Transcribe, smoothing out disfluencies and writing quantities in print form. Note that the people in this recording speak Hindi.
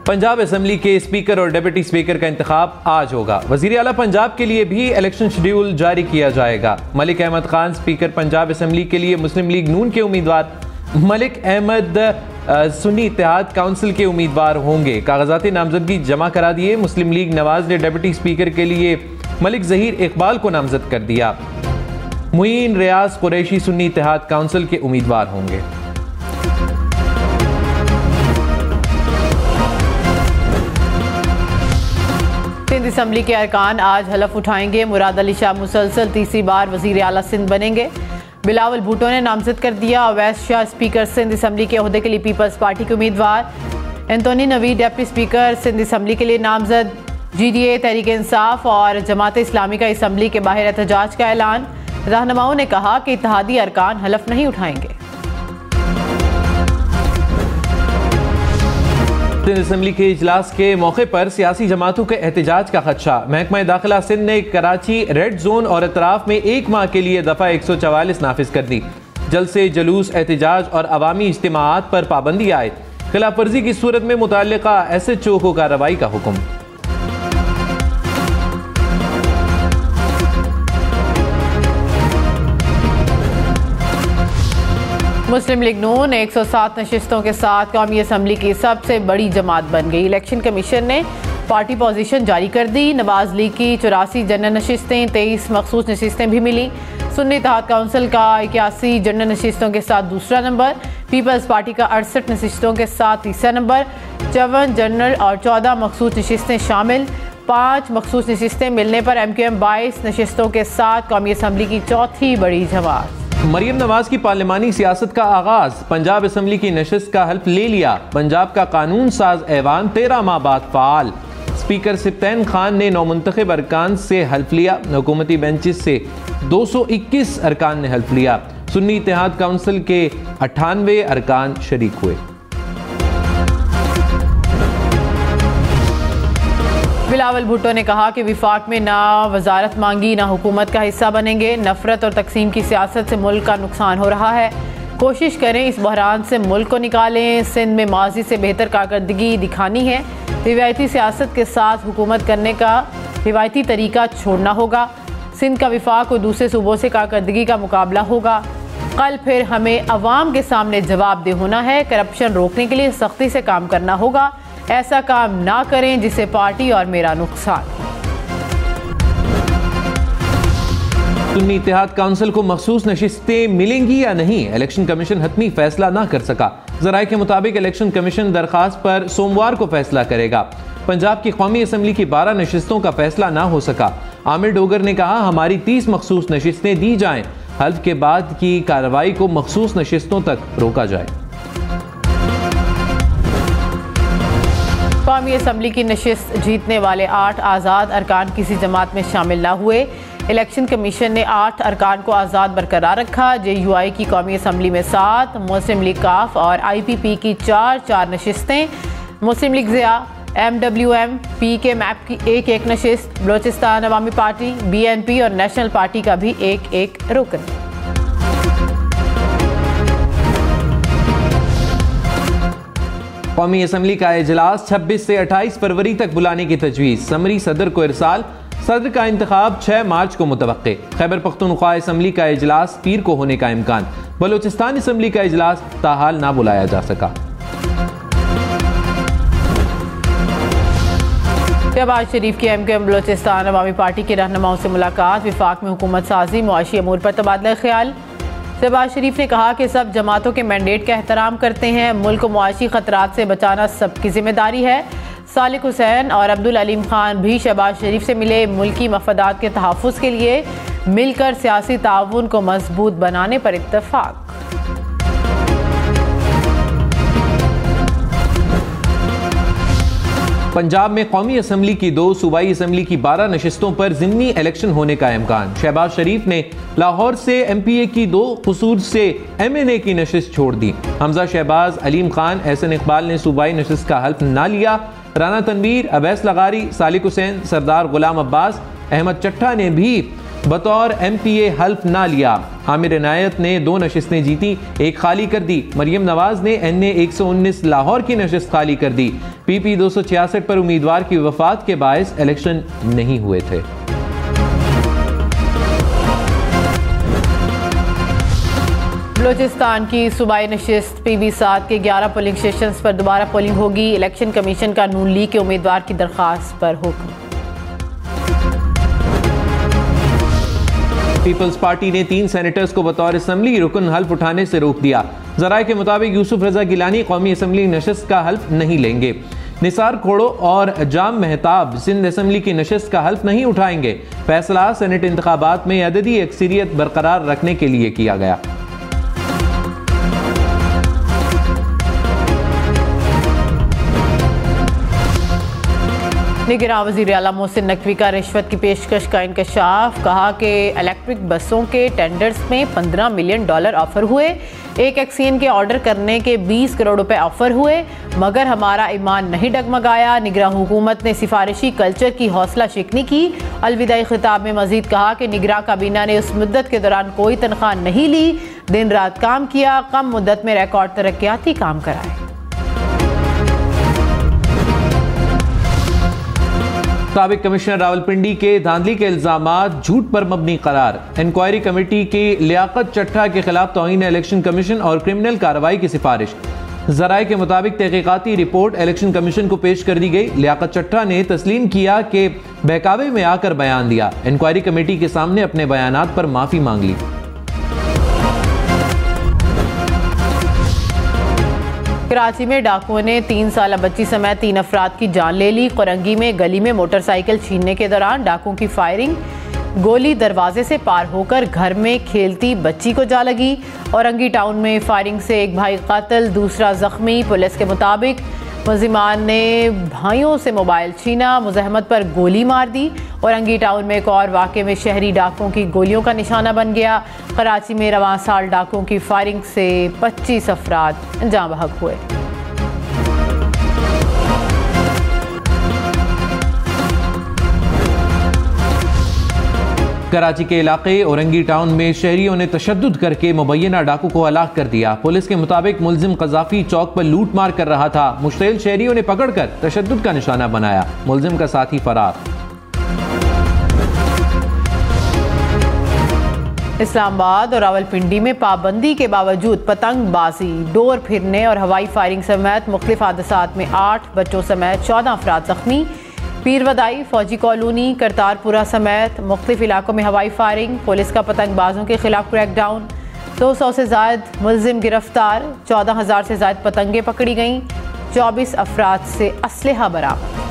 पंजाब असम्बली के स्पीकर और डिप्टी स्पीकर का इंतखाब आज होगा। वजीर आला पंजाब के लिए भी इलेक्शन शेड्यूल जारी किया जाएगा। मलिक अहमद खान स्पीकर पंजाब असम्बली के लिए मुस्लिम लीग नून के उम्मीदवार, मलिक अहमद सुन्नी इत्तेहाद काउंसिल के उम्मीदवार होंगे। कागजात नामजदगी जमा करा दिए। मुस्लिम लीग नवाज ने डिप्टी स्पीकर के लिए मलिक जहीर इकबाल को नामजद कर दिया। मुईन रियाज कुरैशी सुन्नी इत्तेहाद काउंसिल के उम्मीदवार होंगे। सिंध असम्बली के अरकान आज हलफ उठाएंगे। मुराद अली शाह मुसलसल तीसरी बार वजीर आला सिंध बनेंगे। बिलावल भुट्टो ने नामजद कर दिया। अवैस शाह स्पीकर सिंध असम्बली के ओहदे के लिए पीपल्स पार्टी के उम्मीदवार। Anthony Naveed deputy speaker Sindh assembly के लिए नामजद। GDA तहरीक इंसाफ और जमात इस्लामी का असम्बली के बाहर एहतजाज का ऐलान। रहनुमाओं ने कहा कि इत्तेहादी अरकान हलफ नहीं उठाएंगे। सिंध असम्बली के इजलास के मौके पर सियासी जमातों के एहतजाज का खदशा। महकमा दाखिला सिंध ने कराची रेड जोन और अतराफ में 1 माह के लिए दफा 144 नाफिज कर दी। जलसे, जुलूस, एहतजाज और अवामी इज्तिमाआत पर पाबंदी आए। खिलाफ वर्जी की सूरत में मुतल्लिका SHO को कार्रवाई का हुक्म। मुस्लिम लीग नून 107 नशिस्तों के साथ कौमी असम्बली की सबसे बड़ी जमात बन गई। इलेक्शन कमीशन ने पार्टी पोजीशन जारी कर दी। नवाज लीग की 84 जनरल नशिस्तें, 23 मखसूस नशिस्तें भी मिली। सुन्नी इत्तेहाद काउंसिल का 81 जनरल नशिस्तों के साथ दूसरा नंबर। पीपल्स पार्टी का 68 नशिस्तों के साथ तीसरा नंबर। 54 जनरल और 14 मखसूस नशिस्तें शामिल। 5 मखसूस नशिस्तें मिलने पर MQM 22 नशिस्तों के साथ कौमी असम्बली की चौथी बड़ी जमात। मरियम नवाज की पार्लिमानी सियासत का आगाज। पंजाब असम्बली की नशिस्त का हल्फ ले लिया। पंजाब का कानून साज ऐवान 13 माह बाद फाल। स्पीकर सिप्तैन खान ने नौमुंतखब अरकान से हल्फ लिया। हुकूमती बेंचेस से 221 अरकान ने हल्फ लिया। सुन्नी इत्तेहाद काउंसिल के 98 अरकान शरीक हुए। बिलावल भुट्टो ने कहा कि विफाक में ना वजारत मांगी ना हुकूमत का हिस्सा बनेंगे। नफरत और तकसीम की सियासत से मुल्क का नुकसान हो रहा है। कोशिश करें इस बहरान से मुल्क को निकालें। सिंध में माजी से बेहतर कारकर्दगी दिखानी है। रिवायती सियासत के साथ हुकूमत करने का रिवायती तरीका छोड़ना होगा। सिंध का विफाक और दूसरे सूबों से कारकर्दगी का मुकाबला होगा। कल फिर हमें अवाम के सामने जवाबदेह होना है। करप्शन रोकने के लिए सख्ती से काम करना होगा। ऐसा काम ना करें जिससे पार्टी और मेरा नुकसान। सुन्नी इत्तेहाद काउंसिल को मखसूस नशिस्तें मिलेंगी या नहीं, इलेक्शन कमीशन हतमी फैसला ना कर सका। जराये के मुताबिक इलेक्शन कमीशन दरखास्त पर सोमवार को फैसला करेगा। पंजाब की कौमी असम्बली की 12 नशिस्तों का फैसला ना हो सका। आमिर डोगर ने कहा हमारी 30 मखसूस नशिस्तें दी जाएं। हल्फ के बाद की कार्रवाई को मखसूस नशिस्तों तक रोका जाए। कौमी असम्बली की नशिस्त जीतने वाले 8 आज़ाद अरकान किसी जमात में शामिल न हुए। इलेक्शन कमीशन ने 8 अरकान को आज़ाद बरकरार रखा। JUI की कौमी असम्बली में 7, मुस्लिम लीग काफ और IPP की 4 नशिस्तें, मुस्लिम लीग ज़िया, MWM, PK मैप की 1 नशिस्त, बलोचिस्तान अवामी पार्टी, BNP और नेशनल पार्टी का भी 1 रुकन। कौमी असम्बली का इजलास 26 से 28 फरवरी तक बुलाने की तजवीज़। समरी सदर को इरसाल। सदर का इंतखाब 6 मार्च को मुतवक्के। खैबर पख्तूनख्वा असम्बली का इजलास पीर को होने का इम्कान। बलोचिस्तान असम्बली का इजलास ताहाल ना बुलाया जा सका। शहबाज शरीफ की MQM बलोचिस्तान अवामी पार्टी के रहनुमाओं से मुलाकात। विफाक में हुकूमत साजी, मुआशी अमूर पर तबादला ख्याल। शहबाज शरीफ ने कहा कि सब जमातों के मैंडेट का एहतराम करते हैं। मुल्क को मुआशी खतरात से बचाना सबकी जिम्मेदारी है। सालिक हुसैन और अब्दुल अलीम खान भी शहबाज शरीफ से मिले। मुल्की मफादात के तहफ़्फ़ुज़ के लिए मिलकर सियासी ताउन को मजबूत बनाने पर इत्तफाक। पंजाब में कौमी असम्बली की 2, सूबाई असम्बली की 12 नशिस्तों पर ज़िमनी इलेक्शन होने का इम्कान। शहबाज शरीफ ने लाहौर से MPA की 2, कसूर से MNA की नशिस्त छोड़ दी। हमजा शहबाज, अलीम खान, एहसन इकबाल ने सूबाई नशिस्त का हल्फ ना लिया। राना तनवीर, अवैस लगारी, सालिक हुसैन, सरदार गुलाम अब्बास, अहमद चट्टा ने भी बतौर MPA हल्फ ना लिया। आमिर इनायत ने 2 नशिस्तें जीती, 1 खाली कर दी। मरियम नवाज ने NA 119 लाहौर की नशिस्त खाली कर दी। PP 266 पर उम्मीदवार की वफात के बायस इलेक्शन नहीं हुए थे। बलूचिस्तान की सूबाई नशिस्त PB 7 के 11 पोलिंग स्टेशन पर दोबारा पोलिंग होगी। इलेक्शन कमीशन का नून लीग के उम्मीदवार की दरख्वास्त पर हुक्म। पीपल्स पार्टी ने 3 सेनेटर्स को बतौर असम्बली रुकन हल्फ उठाने से रोक दिया। ज़राए के मुताबिक यूसुफ रजा गिलानी कौमी असम्बली नशिस्त का हल्फ नहीं लेंगे। निसार खोड़ो और जाम मेहताब सिंध असम्बली की नशिस्त का हल्फ नहीं उठाएंगे। फैसला सेनेट इंतखाबात में अददी अक्सरियत बरकरार रखने के लिए किया गया। निगरान वज़ीर आला मोहसिन नकवी का रिश्वत की पेशकश का इंकशाफ। कहा कि इलेक्ट्रिक बसों के टेंडर्स में $15 मिलियन ऑफर हुए। एक एक्सीन के ऑर्डर करने के 20 करोड़ रुपए ऑफर हुए, मगर हमारा ईमान नहीं डगमगाया। निगरान हुकूमत ने सिफारिशी कल्चर की हौसला शिकनी की। अलविदाई खिताब में मजीद कहा कि निगरान काबीना ने उस मुद्दत के दौरान कोई तनख्वाह नहीं ली, दिन रात काम किया, कम मुद्दत में रिकॉर्ड तरक्याती काम कराए। साबिक कमिश्नर रावलपिंडी के धांधली के इल्जामात झूठ पर मबनी करार। इंक्वायरी कमेटी की लियाकत चट्टा के खिलाफ तौहीन इलेक्शन कमीशन और क्रिमिनल कार्रवाई की सिफारिश। ज़राए के मुताबिक तहकीकाती रिपोर्ट इलेक्शन कमीशन को पेश कर दी गई। लियाकत चट्टा ने तस्लीम किया कि बहकावे में आकर बयान दिया। इंक्वायरी कमेटी के सामने अपने बयानात पर माफी मांग ली। कराची में डाकुओं ने 3 साला बच्ची समेत 3 अफराद की जान ले ली। कोरंगी में गली में मोटरसाइकिल छीनने के दौरान डाकुओं की फायरिंग, गोली दरवाजे से पार होकर घर में खेलती बच्ची को जा लगी। औरंगी टाउन में फायरिंग से एक भाई कातिल, दूसरा जख्मी। पुलिस के मुताबिक मुलजिमान ने भाइयों से मोबाइल छीना, मुज़ाहमत पर गोली मार दी। औरंगी टाउन में एक और वाक़े में शहरी डाकुओं की गोलियों का निशाना बन गया। कराची में रवां साल डाकुओं की फायरिंग से 25 अफराद जाँ बहक हुए। कराची के इलाके औरंगी टाउन में शहरियों ने तशद्दुद करके मुबैना डाकू को हलाक कर दिया। पुलिस के मुताबिक मुलजिम कज़ाफी चौक पर लूट मार कर रहा था। मुश्तइल शहरियों ने पकड़कर तशद्दुद का निशाना बनाया। मुलजिम का साथी फरार। इस्लामाबाद और रावलपिंडी में पाबंदी के बावजूद पतंगबाजी, डोर फिरने और हवाई फायरिंग समेत मुख्तलिफ हादसात में 8 बच्चों समेत 14 अफराद जख्मी। पीरवदाई, फौजी कॉलोनी, करतारपुरा समेत मुख्तलिफ इलाकों में हवाई फायरिंग। पुलिस का पतंगबाजों के खिलाफ क्रैकडाउन। 200 से ज़ायद मुलजिम गिरफ्तार। 14,000 से ज़ायद पतंगें पकड़ी गईं। 24 अफराद से असलहा बरामद।